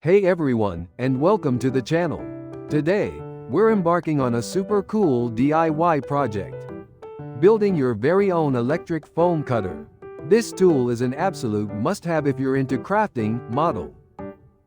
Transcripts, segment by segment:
Hey everyone, and welcome to the channel. Today, we're embarking on a super cool DIY project. Building your very own electric foam cutter. This tool is an absolute must-have if you're into crafting, model,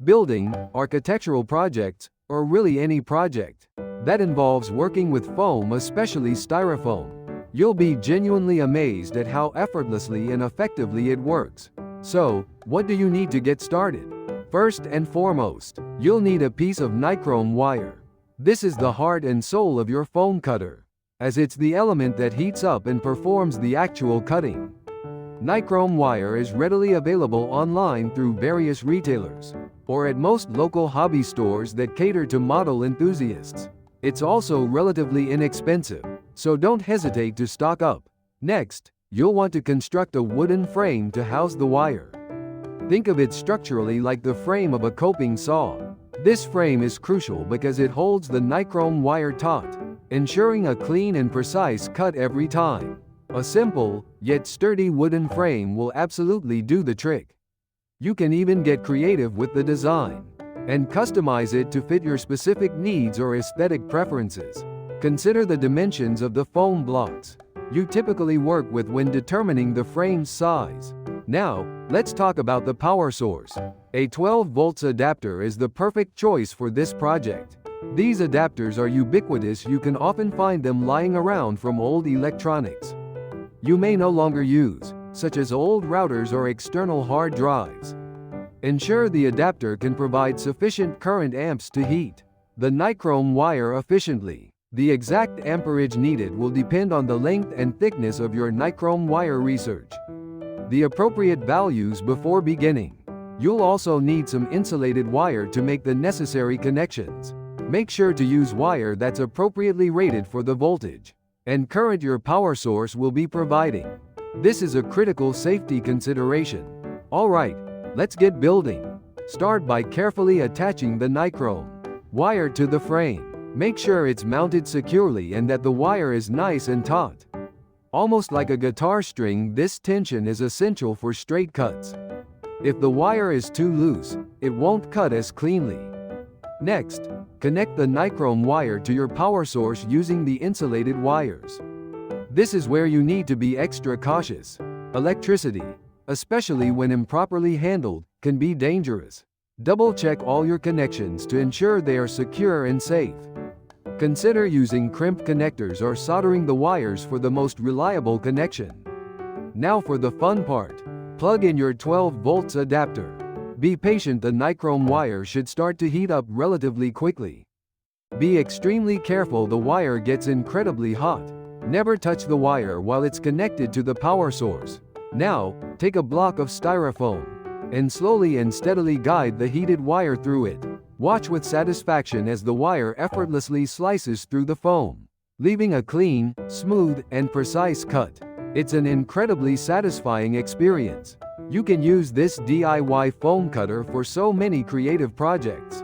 building, architectural projects, or really any project that involves working with foam, especially styrofoam. You'll be genuinely amazed at how effortlessly and effectively it works. So, what do you need to get started? First and foremost, you'll need a piece of nichrome wire. This is the heart and soul of your foam cutter, as it's the element that heats up and performs the actual cutting. Nichrome wire is readily available online through various retailers, or at most local hobby stores that cater to model enthusiasts. It's also relatively inexpensive, so don't hesitate to stock up. Next, you'll want to construct a wooden frame to house the wire. Think of it structurally like the frame of a coping saw. This frame is crucial because it holds the nichrome wire taut, ensuring a clean and precise cut every time. A simple, yet sturdy wooden frame will absolutely do the trick. You can even get creative with the design and customize it to fit your specific needs or aesthetic preferences. Consider the dimensions of the foam blocks you typically work with when determining the frame's size. Now, let's talk about the power source. A 12 volts adapter is the perfect choice for this project. These adapters are ubiquitous. You can often find them lying around from old electronics you may no longer use, such as old routers or external hard drives. Ensure the adapter can provide sufficient current amps to heat the nichrome wire efficiently. The exact amperage needed will depend on the length and thickness of your nichrome wire research. The appropriate values before beginning. You'll also need some insulated wire to make the necessary connections. Make sure to use wire that's appropriately rated for the voltage and current your power source will be providing. This is a critical safety consideration. Alright, let's get building. Start by carefully attaching the nichrome wire to the frame. Make sure it's mounted securely and that the wire is nice and taut. Almost like a guitar string, this tension is essential for straight cuts. If the wire is too loose, it won't cut as cleanly. Next, connect the nichrome wire to your power source using the insulated wires. This is where you need to be extra cautious. Electricity, especially when improperly handled, can be dangerous. Double-check all your connections to ensure they are secure and safe. Consider using crimp connectors or soldering the wires for the most reliable connection. Now for the fun part. Plug in your 12 volts adapter. Be patient, the nichrome wire should start to heat up relatively quickly. Be extremely careful, the wire gets incredibly hot. Never touch the wire while it's connected to the power source. Now, take a block of styrofoam and slowly and steadily guide the heated wire through it. Watch with satisfaction as the wire effortlessly slices through the foam, leaving a clean, smooth, and precise cut. It's an incredibly satisfying experience. You can use this DIY foam cutter for so many creative projects.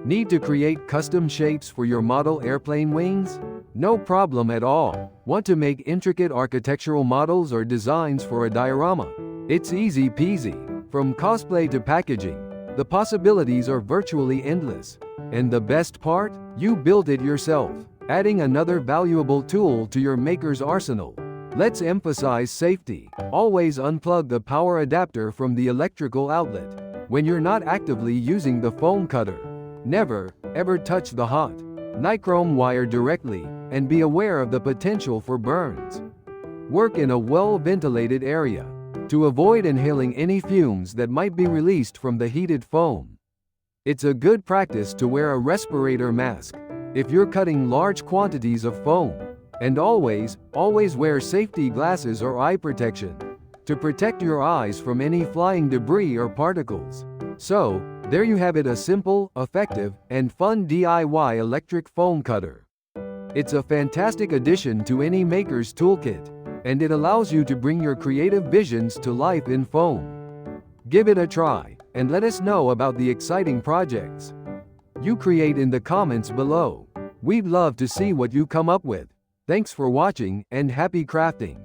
Need to create custom shapes for your model airplane wings? No problem at all. Want to make intricate architectural models or designs for a diorama? It's easy peasy. From cosplay to packaging, the possibilities are virtually endless. And the best part? You built it yourself, adding another valuable tool to your maker's arsenal. Let's emphasize safety. Always unplug the power adapter from the electrical outlet when you're not actively using the foam cutter. Never, ever touch the hot nichrome wire directly, and be aware of the potential for burns. Work in a well-ventilated area to avoid inhaling any fumes that might be released from the heated foam. It's a good practice to wear a respirator mask if you're cutting large quantities of foam. And always wear safety glasses or eye protection to protect your eyes from any flying debris or particles. So, there you have it, a simple, effective, and fun DIY electric foam cutter. It's a fantastic addition to any maker's toolkit, and it allows you to bring your creative visions to life in foam. Give it a try, and let us know about the exciting projects you create in the comments below. We'd love to see what you come up with. Thanks for watching, and happy crafting!